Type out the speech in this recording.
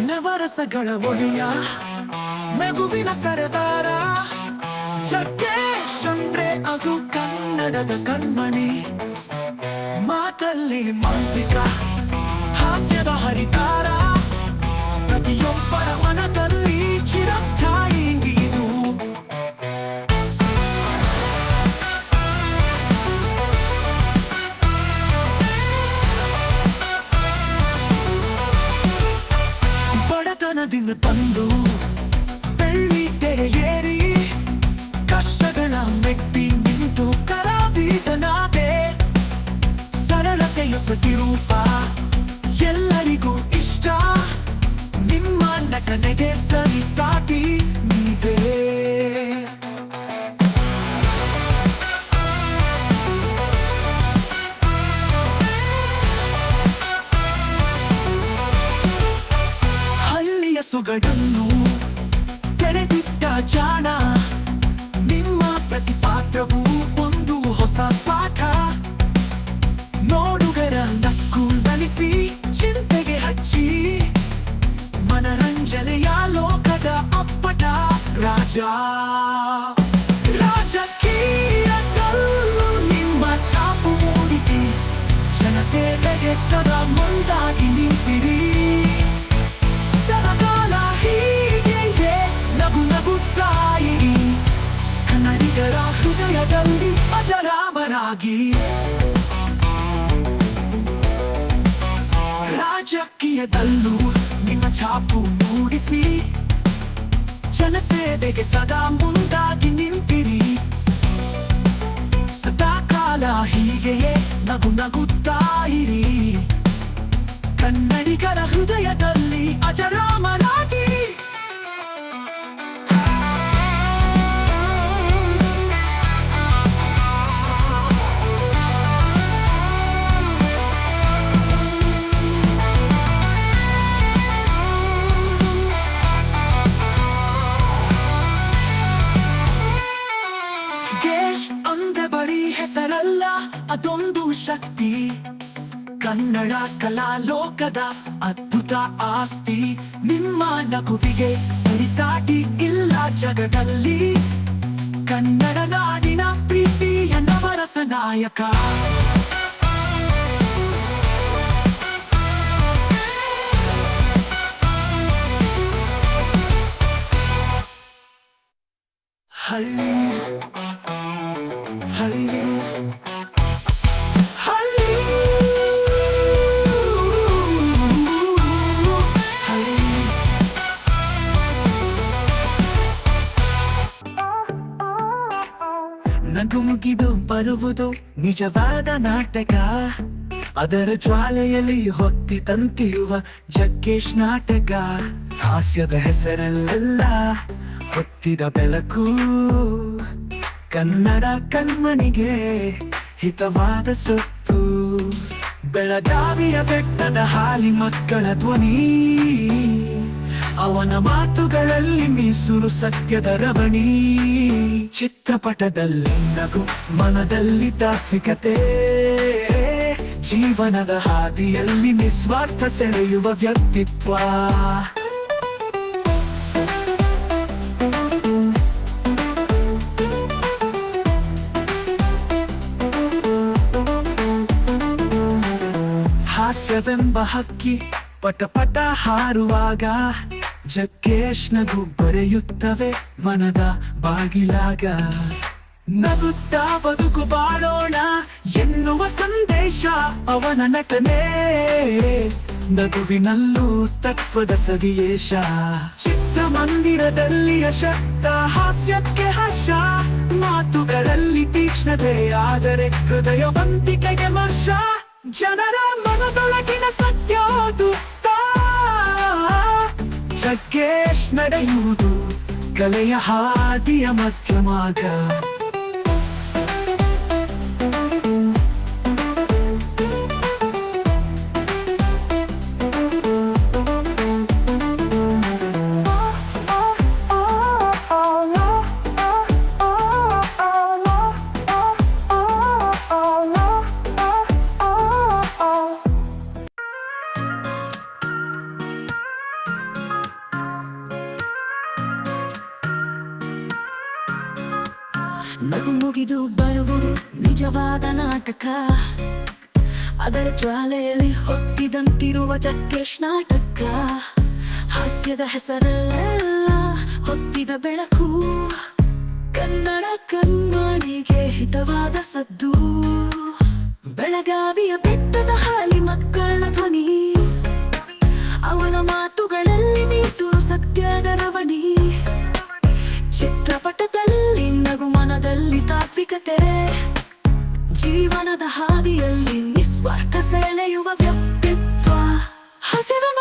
ನವರಸಗಳ ಒಡೆಯ ನಗುವಿನ ಸರದಾರ ಜಗ್ಗೇಶ್ ಅಂದ್ರೆ ಅದು ಕನ್ನಡದ ಕಣ್ಮಣಿ. ಮಾತಲ್ಲಿ ಮಾಂತ್ರಿಕ, ಹಾಸ್ಯದ ಹರಿತಾರ, ಪ್ರತಿಯೊಬ್ಬರ ಮನದಲ್ಲಿ ಚಿರಸ್ಥಾಯಿ ನೀನು. ಬಡತನದಿಂದ ತಂದು ಬೆಳ್ಳಿ ತೆರೆಯೇರಿ ಕಷ್ಟಗಳ ಮೆಟ್ಟಿ ನಿಂತು ಕಲಾವಿದನಾದೆ. ಸರಳತೆಯ ಪ್ರತಿರೂಪ ಎಲ್ಲರಿಗೂ ಇಷ್ಟ, ನಿಮ್ಮ ನಟನೆಗೆ ಸರಿಸಾಟಿ ನೀವೇ. ಹಳ್ಳಿಯ ಸೊಗಡನ್ನು ತೆರೆದಿಟ್ಟ ಜಾಣ, ನಿಮ್ಮ ಪ್ರತಿಪಾತ್ರವು ಒಂದು ಹೊಸ ಪಾಠ. ನೋಡುಗರ ನಕ್ಕು ನಲಿಸಿ ಚಿಂತೆಗೆ ಹಚ್ಚಿ ಮನರಂಜನೆಯ ಲೋಕದ ಅಪ್ಪಟ ರಾಜ. ರಾಜಕೀಯದಲ್ಲೂ ನಿಮ್ಮ ಛಾಪು ಮೂಡಿಸಿ ಜನಸೇವೆಗೆ ಸದಾ ಮುಂದಾಗಿ ನಿಂತಿರಿ. ಸದಾಕಾಲ ಹೀಗೆಯೇ ನಗು ನಗುತ್ತಾ ಇರಿ, ಕನ್ನಡಿಗರ ಹೃದಯದಲ್ಲಿ ಅಜರಾಮರಾಗಿ. ರಾಜಕೀಯದಲ್ಲೂ ನಿಮ್ಮ ಛಾಪು ಮೂಡಿಸಿ ಜನಸೇವೆಗೆ ಸದಾ ಮುಂದಾಗಿ ನಿಂತಿರಿ. ಸದಾಕಾಲ ಹೀಗೆಯೇ ನಗು ನಗುತ್ತಾ ಇರಿ, ಕನ್ನಡಿಗರ ಹೃದಯದಲ್ಲಿ ಅಜರಾಮರಾಗಿ. ಜಗ್ಗೇಶ್ ಅಂದ್ರೆ ಬರೀ ಹೆಸರಲ್ಲ, ಅದೊಂದು ಶಕ್ತಿ. ಕನ್ನಡ ಕಲಾ ಲೋಕದ ಅದ್ಭುತ ಆಸ್ತಿ. ನಿಮ್ಮ ನಗುವಿಗೆ ಸರಿಸಾಟಿ ಇಲ್ಲ ಜಗದಲ್ಲಿ, ಕನ್ನಡ ನಾಡಿನ ಪ್ರೀತಿಯ ನವರಸ ನಾಯಕ. ಹಳ್ಳಿ ಹಳ್ಳಿ ಹಳ್ಳಿ ಹಳ್ಳಿ. ನಗು ಮುಗಿದು ಬರುವುದು ನಿಜವಾದ ನಾಟಕ, ಅದರ ಜ್ವಾಲೆಯಲ್ಲಿ ಹೊತ್ತಿ ತಂತಿರುವ ಜಗ್ಗೇಶ್ ನಾಟಕ. ಹಾಸ್ಯದ ಹೆಸರಲ್ಲೆಲ್ಲ ಹೊತ್ತಿದ ಬೆಳಕು, ಕನ್ನಡ ಕಣ್ಮಣಿಗೆ ಹಿತವಾದ ಸೊತ್ತು. ಬೆಳಗಾವಿಯ ಬೆಟ್ಟದ ಹಾಲಿ ಮಕ್ಕಳ ಧ್ವನಿ, ಅವನ ಮಾತುಗಳಲ್ಲಿ ಮೀಸುರು ಸತ್ಯದ ರವಣಿ. ಚಿತ್ರಪಟದಲ್ಲಿ ನಗು, ಮನದಲ್ಲಿ ತಾತ್ವಿಕತೆ, ಜೀವನದ ಹಾದಿಯಲ್ಲಿ ನಿಸ್ವಾರ್ಥ ಸೆಳೆಯುವ ವ್ಯಕ್ತಿತ್ವ. ಹಾಸ್ಯವೆಂಬ ಹಕ್ಕಿ ಪಟ ಪಟ ಹಾರುವಾಗ ಜಗ್ಗೇಶ್ ನಗು ಬರೆಯುತ್ತವೆ ಮನದ ಬಾಗಿಲಾಗ. ನಗುತ್ತಾ ಬದುಕು ಬಾಳೋಣ ಎನ್ನುವ ಸಂದೇಶ ಅವನ ನಟನೆ, ನಗುವಿನಲ್ಲೂ ತತ್ವದ ಸವಿಯೇಶ. ಚಿತ್ರಮಂದಿರದಲ್ಲಿಯ ಶಕ್ತ, ಹಾಸ್ಯಕ್ಕೆ ಹರ್ಷ, ಮಾತುಗಳಲ್ಲಿ ತೀಕ್ಷ್ಣತೆ, ಆದರೆ ಹೃದಯವಂತಿಕೆಗೆ ಮರ್ಷ. ಜನರ ಮನದೊಳಗಿನ ಸತ್ಯೋದುತ್ತ ಜಗ್ಗೇಶ್ ನಡೆಯುವುದು ಕಲೆಯ ಹಾದಿಯ ಮಧ್ಯಮಾಗ. ಮುಗಿದು ಬರುವುದು ನಿಜವಾದ ನಾಟಕ. ಅದರ ಜ್ವಾಲೆಯಲ್ಲಿ ಹೊತ್ತಿದಂತಿರುವ ಜಗ್ಗೇಶ್ ನಾಟಕ. ಹಾಸ್ಯದ ಹೆಸರಲ್ಲೆಲ್ಲ ಹೊತ್ತಿದ ಬೆಳಕು. ಕನ್ನಡ ಕಣ್ಮಣಿಗೆ ಹಿತವಾದ ಸದ್ದು. ಬೆಳಗಾವಿಯ ಬೆಟ್ಟದ ಹಾಲಿ ಮಕ್ಕಳ ಧ್ವನಿ. ಅವನ ಮಾತುಗಳಲ್ಲಿ ಮೀಸು ಸತ್ಯದ ರವಣಿ. ಚಿತ್ರಪಟದಲ್ಲಿ ನಗು, ಮನದಲ್ಲಿ ತಾತ್ವಿಕತೆ. ಜೀವನದ ಹಾದಿಯಲ್ಲಿ ನಿಸ್ವಾರ್ಥ ಸೆಳೆಯುವ ವ್ಯಕ್ತಿತ್ವ. ಹಸಿರು